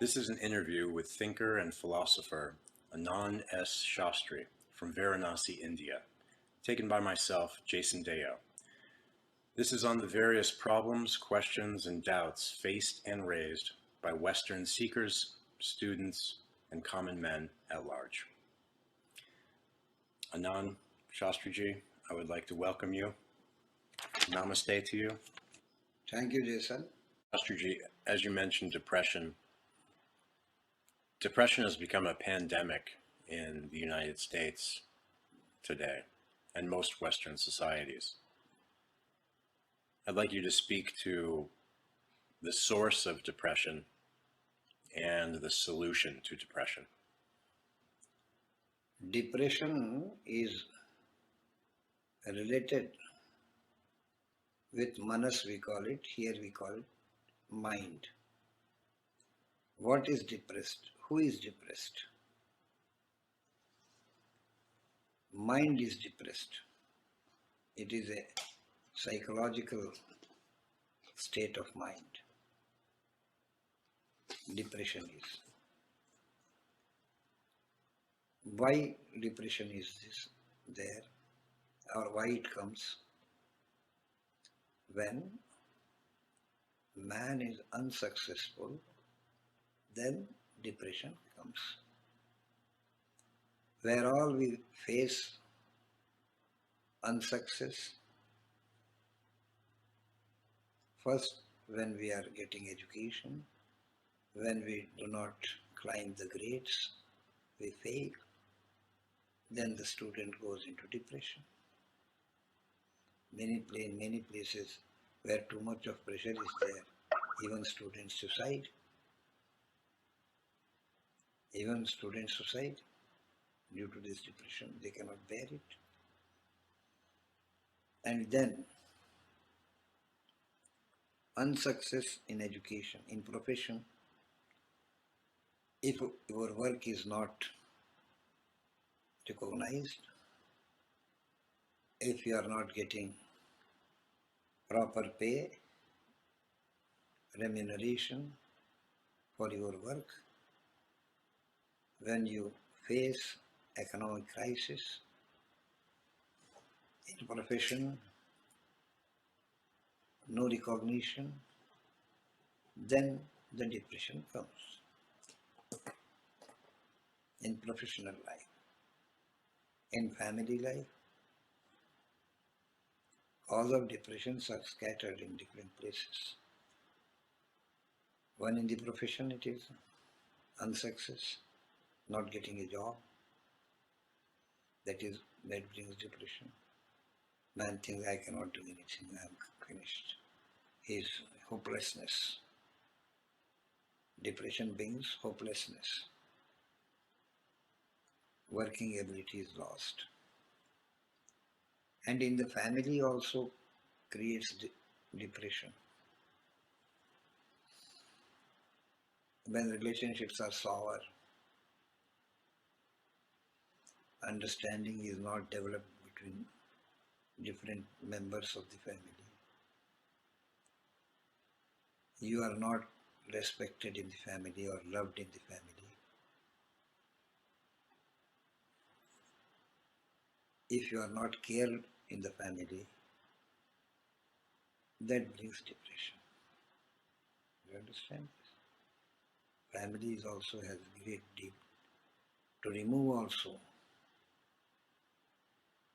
This is an interview with thinker and philosopher Anand S. Shastri from Varanasi, India, taken by myself, Jason Deyo. This is on the various problems, questions, and doubts faced and raised by Western seekers, students, and common men at large. Anand Shastriji, I would like to welcome you. Namaste to you. Thank you, Jason. Shastriji, as you mentioned, depression has become a pandemic in the United States today and most Western societies. I'd like you to speak to the source of depression and the solution to depression. Depression is related with manas, we call it. Here we call it mind. What is depressed? Who is depressed? Mind is depressed. It is a psychological state of mind. Depression is. Why depression is there, or why it comes? When man is unsuccessful, then depression comes. Where all we face unsuccess, first when we are getting education, when we do not climb the grades, we fail, then the student goes into depression. Many places where too much of pressure is there, even students suicide. Even students suicide due to this depression. They cannot bear it. And then unsuccess in education, in profession. If your work is not recognized, if you are not getting proper pay, remuneration for your work, when you face economic crisis in profession, no recognition, then the depression comes. In professional life, in family life, cause of depressions are scattered in different places. One in the profession, it is unsuccess, not getting a job. That brings depression. Man thinks, I cannot do anything, I am finished. His hopelessness. Depression brings hopelessness. Working ability is lost. And in the family also creates depression. When relationships are sour, understanding is not developed between different members of the family. You are not respected in the family or loved in the family. If you are not cared in the family, that brings depression. You understand? Family also has great deep to remove also.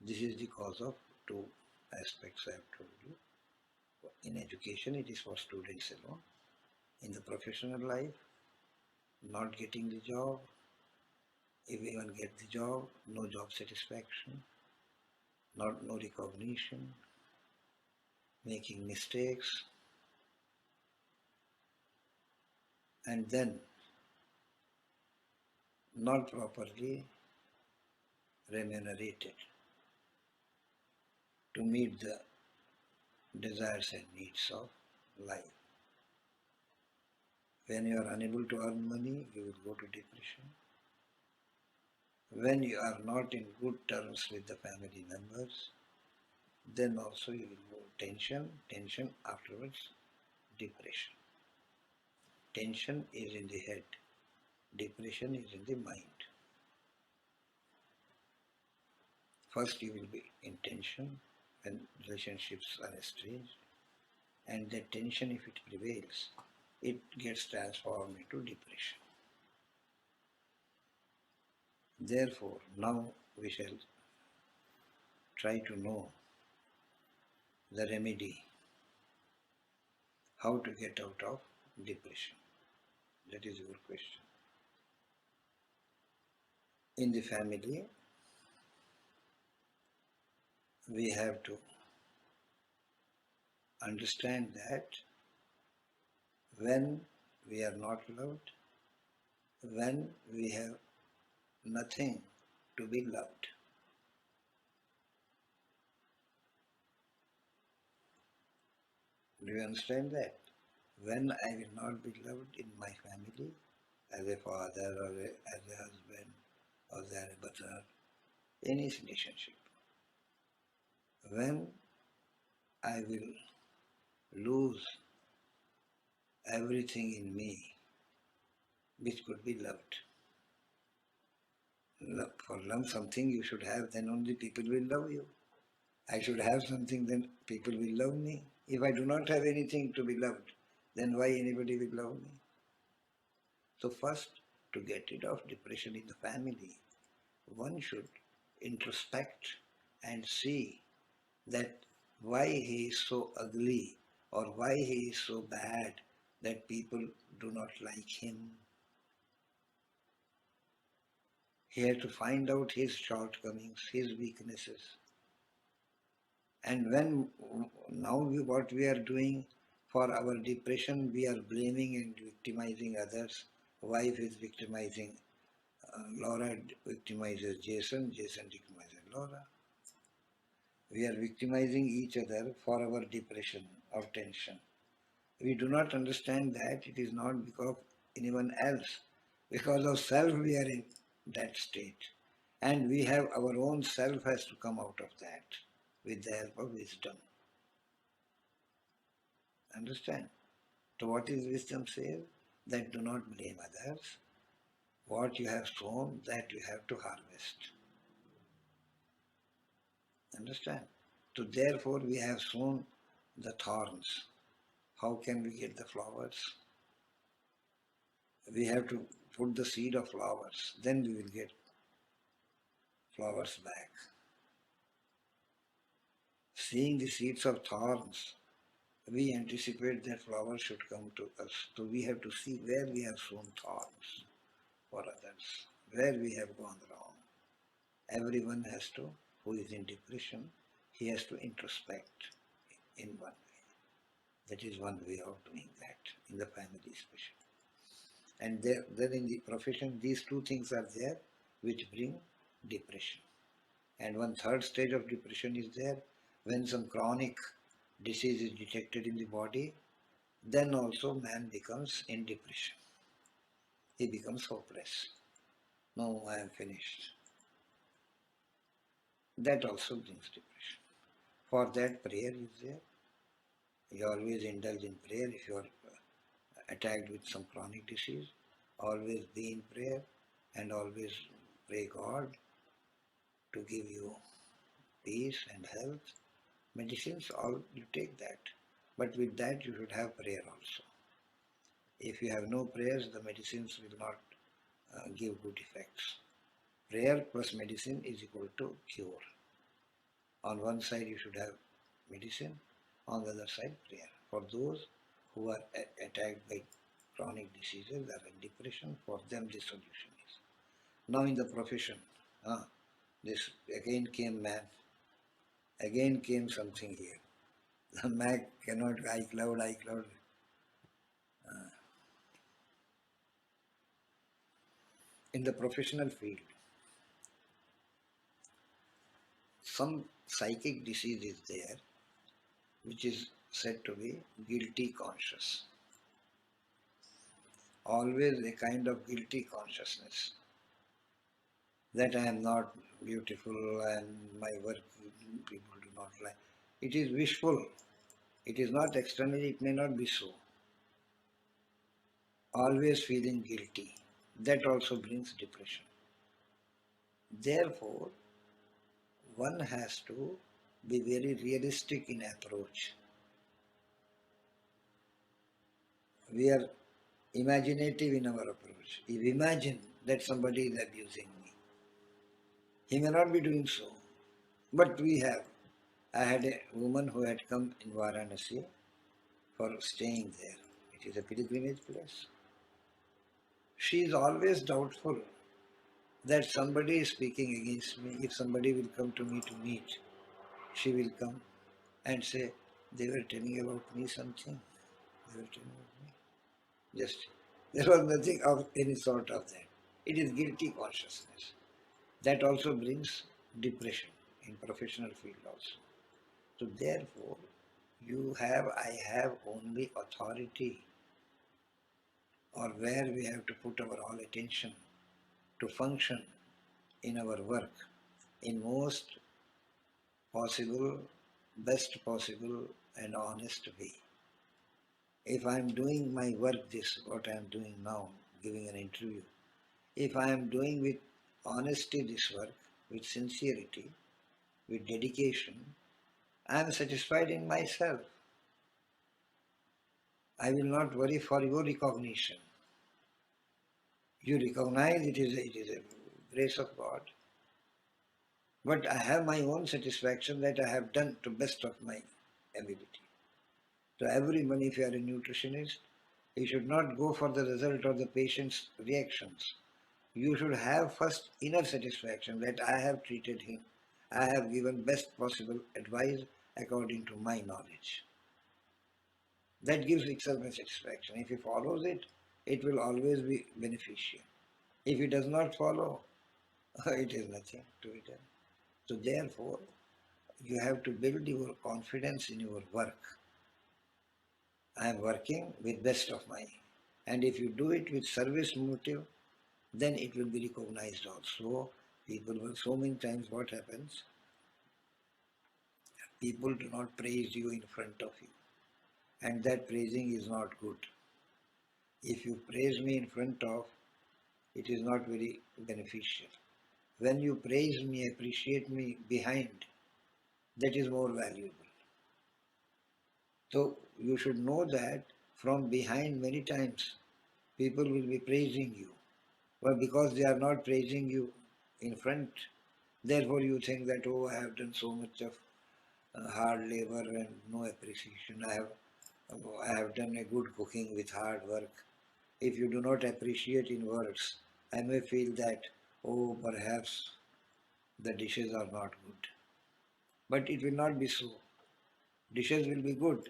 This is the cause of two aspects I have told you. In education, it is for students alone. In the professional life, not getting the job. If you even get the job, no job satisfaction, no recognition, making mistakes, and then not properly remunerated to meet the desires and needs of life. When you are unable to earn money, you will go to depression. When you are not in good terms with the family members, then also you will go tension afterwards, depression. tension is in the head, depression is in the mind. First you will be in tension when relationships are estranged, and that tension, if it prevails, it gets transformed into depression. Therefore, now we shall try to know the remedy, how to get out of depression. That is your question. In the family, we have to understand that when we are not loved, when we have nothing to be loved, do you understand that? When I will not be loved in my family, as a father or as a husband or as a brother, any relationship, when I will lose everything in me which could be loved. For love something you should have, then only people will love you. I should have something, then people will love me. If I do not have anything to be loved, then why anybody will love me? So first, to get rid of depression in the family, one should introspect and see that why he is so ugly or why he is so bad that people do not like him. He has to find out his shortcomings, his weaknesses. And when what we are doing for our depression, we are blaming and victimizing others. Wife is victimizing Laura, victimizes Jason, Jason victimizes Laura. We are victimizing each other for our depression or tension. We do not understand that it is not because of anyone else. Because of self we are in that state. And we have our own self has to come out of that with the help of wisdom. Understand? So what is wisdom says? That do not blame others. What you have sown, that you have to harvest. Understand? So therefore we have sown the thorns. How can we get the flowers? We have to put the seed of flowers, then we will get flowers back. Seeing the seeds of thorns, we anticipate that flowers should come to us. So we have to see where we have sown thorns for others, where we have gone wrong. Everyone has to, who is in depression, he has to introspect in one way. That is one way of doing that, in the family especially. And then in the profession, these two things are there which bring depression. And one third stage of depression is there when some chronic disease is detected in the body, then also man becomes in depression. He becomes hopeless. No, I am finished. That also brings depression. For that, prayer is there. You always indulge in prayer. If you are attacked with some chronic disease, always be in prayer and always pray God to give you peace and health. Medicines, all you take that. But with that you should have prayer also. If you have no prayers, the medicines will not give good effects. Prayer plus medicine is equal to cure. On one side you should have medicine, on the other side prayer. For those who are attacked by chronic diseases, that are in depression, for them the solution is. Now in the profession, this again came man, again came something here. The Mac cannot iCloud. In the professional field, some psychic disease is there which is said to be guilty conscious. Always a kind of guilty consciousness that I am not beautiful and my work people do not like. It is wishful. It is not externally, it may not be so. always feeling guilty. That also brings depression. Therefore, one has to be very realistic in approach. We are imaginative in our approach. If imagine that somebody is abusing me, he may not be doing so, but we have. I had a woman who had come in Varanasi for staying there. It is a pilgrimage place. She is always doubtful that somebody is speaking against me. If somebody will come to me to meet, she will come and say, they were telling about me something. They were telling about me. Just, there was nothing of any sort of that. It is guilty consciousness. That also brings depression in professional field also. So therefore, I have only authority, or where we have to put our all attention to function in our work in most possible, best possible and honest way. If I am doing my work, what I am doing now, giving an interview, if I am doing with honesty this work, with sincerity, with dedication, I am satisfied in myself. I will not worry for your recognition. You recognize it is a grace of God. But I have my own satisfaction that I have done to best of my ability. So everyone, if you are a nutritionist, you should not go for the result of the patient's reactions. You should have first inner satisfaction that I have treated him. I have given best possible advice according to my knowledge. That gives itself a satisfaction. If he follows it, it will always be beneficial. If he does not follow, it is nothing to be done. So therefore, you have to build your confidence in your work. I am working with best of my, and if you do it with service motive, then it will be recognized also. People will, so many times what happens, people do not praise you in front of you, and that praising is not good. If you praise me in front of, it is not very beneficial. When you praise me, appreciate me behind, that is more valuable. So you should know that from behind many times people will be praising you. But because they are not praising you in front, therefore you think that, oh, I have done so much of hard labor and no appreciation. I have done a good cooking with hard work. If you do not appreciate in words, I may feel that, oh, perhaps the dishes are not good. But it will not be so. Dishes will be good,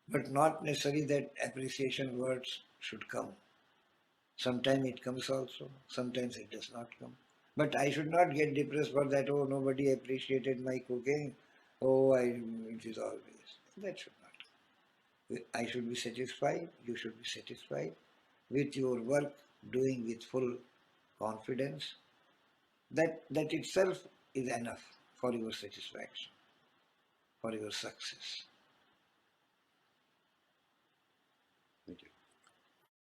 but not necessarily that appreciation words should come. Sometimes it comes also, sometimes it does not come. But I should not get depressed for that, oh, nobody appreciated my cooking, it is always. That should not come. I should be satisfied, you should be satisfied with your work, doing with full confidence. That itself is enough for your satisfaction, for your success.